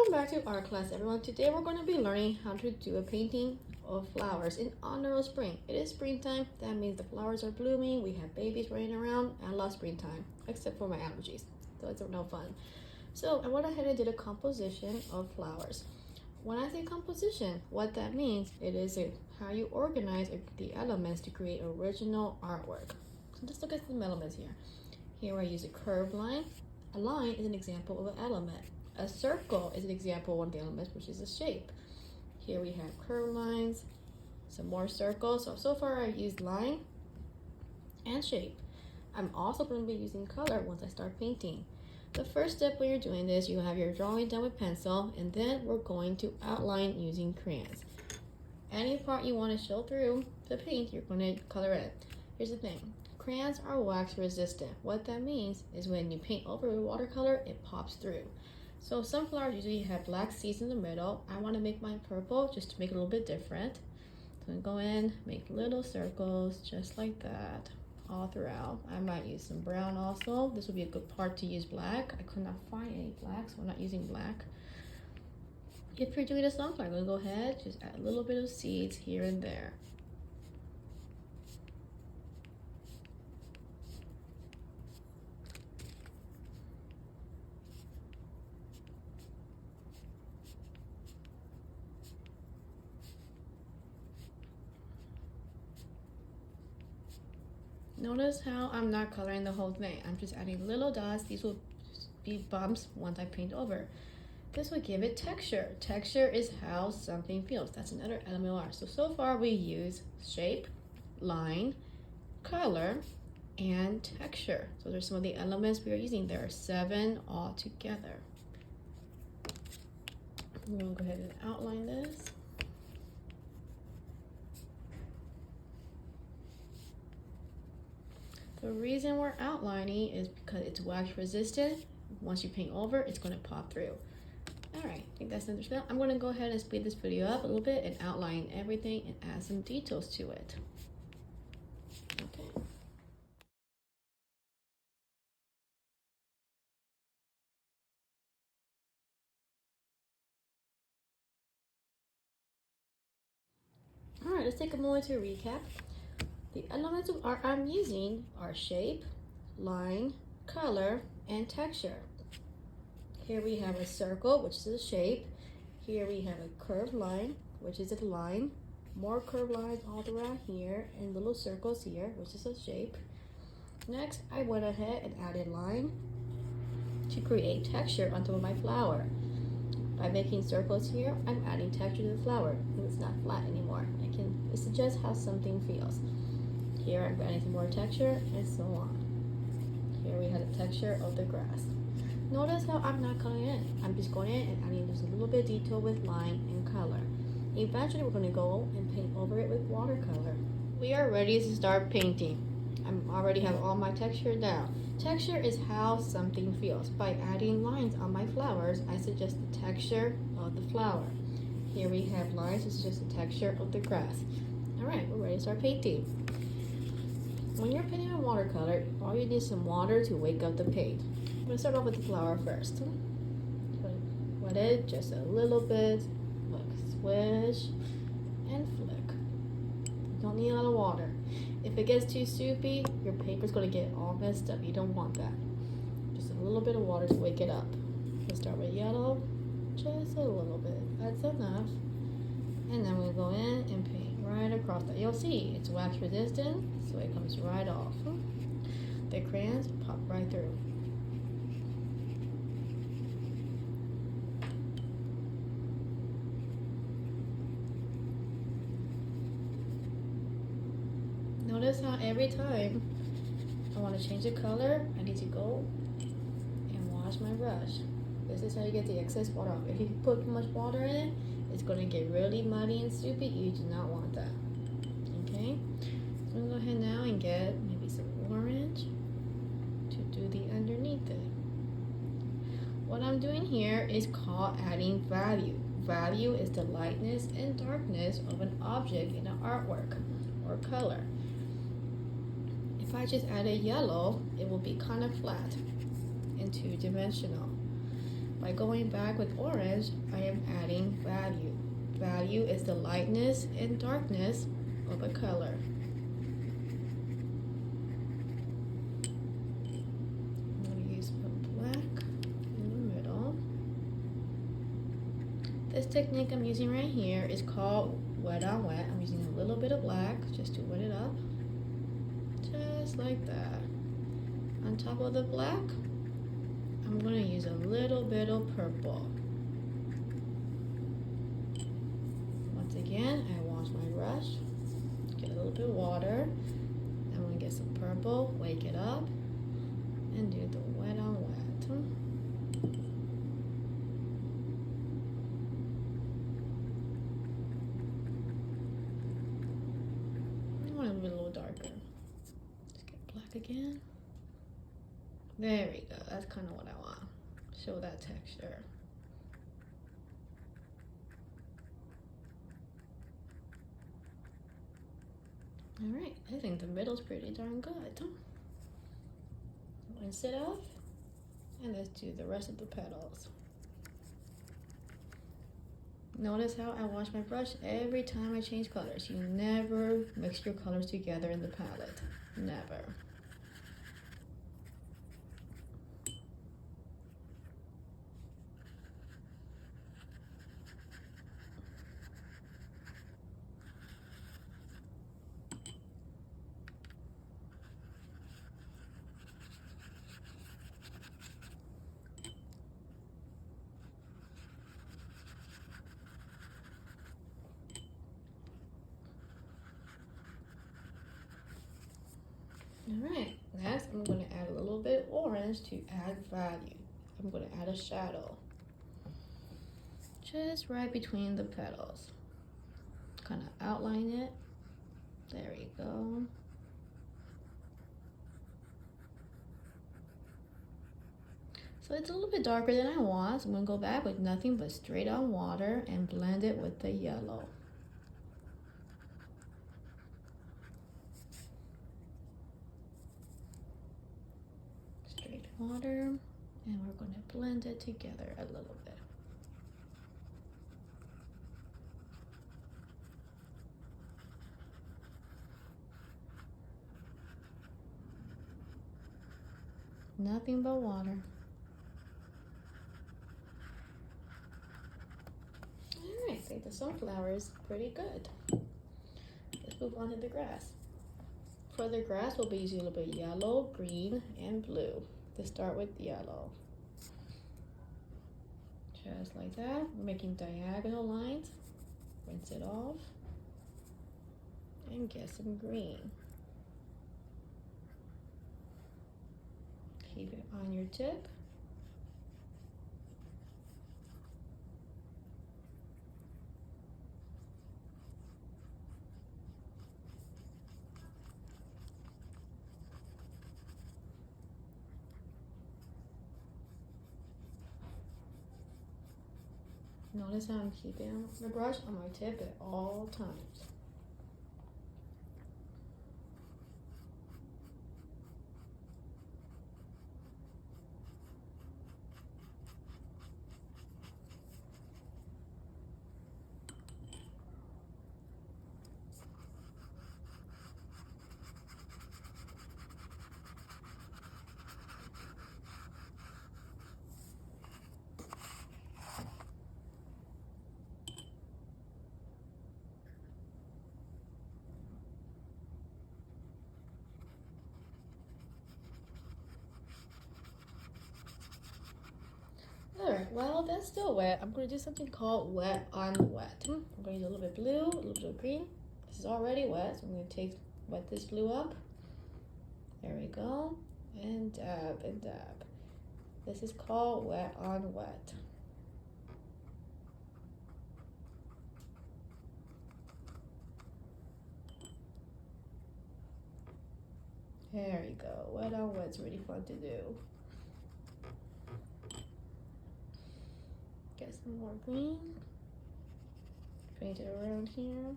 Welcome back to art class, everyone. Today we're going to be learning how to do a painting of flowers in honor of spring. It is springtime. That means the flowers are blooming. We have babies running around. I love springtime, except for my allergies, so it's no fun. So I went ahead and did a composition of flowers. When I say composition, what that means, it is how you organize the elements to create original artwork. So let's look at some elements here. Here I use a curved line. A line is an example of an element. A circle is an example of one of the elements, which is a shape. Here we have curved lines, some more circles. So far I've used line and shape. I'm also going to be using color once I start painting. The first step when you're doing this, you have your drawing done with pencil, and then we're going to outline using crayons. Any part you want to show through the paint, you're going to color in. Here's the thing. Crayons are wax resistant. What that means is when you paint over with watercolor, it pops through. So some flowers usually have black seeds in the middle. I want to make mine purple just to make it a little bit different. So I'm going to go in, make little circles just like that all throughout. I might use some brown also. This would be a good part to use black. I could not find any black, so I'm not using black. If you're doing a sunflower, I'm going to go ahead, just add a little bit of seeds here and there. Notice how I'm not coloring the whole thing. I'm just adding little dots. These will be bumps once I paint over. This will give it texture. Texture is how something feels. That's another element of art. So far we use shape, line, color, and texture. So there's some of the elements we are using. There are 7 all together. We'll go ahead and outline this. The reason we're outlining is because it's wax resistant. Once you paint over, it's going to pop through. All right, I think that's understood. I'm going to go ahead and speed this video up a little bit and outline everything and add some details to it. Okay. All right, let's take a moment to recap. The elements of art I'm using are shape, line, color, and texture. Here we have a circle, which is a shape. Here we have a curved line, which is a line. More curved lines all around here, and little circles here, which is a shape. Next, I went ahead and added line to create texture on top of my flower. By making circles here, I'm adding texture to the flower. It's not flat anymore. It suggests how something feels. Here I'm adding some more texture, and so on. Here we have the texture of the grass. Notice how I'm not coloring in. I'm just going in and adding just a little bit of detail with line and color. Eventually we're going to go and paint over it with watercolor. We are ready to start painting. I already have all my texture down. Texture is how something feels. By adding lines on my flowers, I suggest the texture of the flower. Here we have lines, this is just the texture of the grass. Alright, we're ready to start painting. When you're painting on watercolor, all you need is some water to wake up the paint. I'm going to start off with the flower first. Wet it just a little bit. Look, swish and flick. You don't need a lot of water. If it gets too soupy, your paper's going to get all messed up. You don't want that. Just a little bit of water to wake it up. We'll start with yellow, just a little bit. That's enough. And then we'll go in and paint right across that. You'll see it's wax resistant, so it comes right off. The crayons pop right through. Notice how every time I want to change the color, I need to go and wash my brush. This is how you get the excess water off. If you put too much water in it, it's going to get really muddy and soupy. You do not want that. Okay? So I'm going to go ahead now and get maybe some orange to do the underneath it. What I'm doing here is called adding value. Value is the lightness and darkness of an object in an artwork or color. If I just add a yellow, it will be kind of flat and two-dimensional. By going back with orange, I am adding value. Value is the lightness and darkness of a color. I'm going to use some black in the middle. This technique I'm using right here is called wet on wet. I'm using a little bit of black just to wet it up. Just like that. On top of the black, I'm going to use a little bit of purple. Once again, I wash my brush, get a little bit of water. I'm going to get some purple, wake it up, and do the wet on wet. I want it to be a little darker. Just get black again. There we go. That's kind of what I want. Show that texture. All right, I think the middle's pretty darn good. Rinse it off, and let's do the rest of the petals. Notice how I wash my brush every time I change colors. You never mix your colors together in the palette. Never. All right, next I'm going to add a little bit of orange to add value. I'm going to add a shadow. Just right between the petals. Kind of outline it. There we go. So it's a little bit darker than I want, so I'm going to go back with nothing but straight on water and blend it with the yellow. Water, and we're going to blend it together a little bit. Nothing but water. All right, I think the sunflower is pretty good. Let's move on to the grass. For the grass, we'll be using a little bit of yellow, green, and blue. To start with yellow. Just like that. We're making diagonal lines. Rinse it off. And get some green. Keep it on your tip. Notice how I'm keeping the brush on my tip at all times. Alright, well that's still wet. I'm going to do something called wet on wet. I'm going to use a little bit blue, a little bit of green. This is already wet, so I'm going to wet this blue up. There we go. And dab and dab. This is called wet on wet. There you go. Wet on wet's really fun to do. Get some more green. Paint it around here.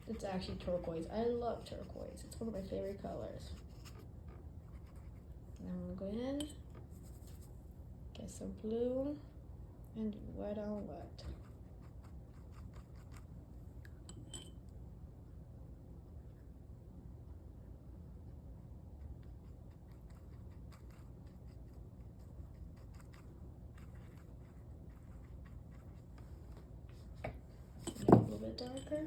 It's actually turquoise. I love turquoise. It's one of my favorite colors. Now I'm going to go in, Get some blue and wet on wet. A little bit darker.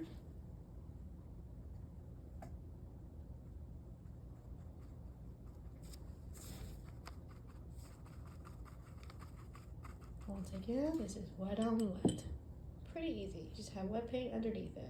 Once again, this is wet on wet. Pretty easy. Just have wet paint underneath it.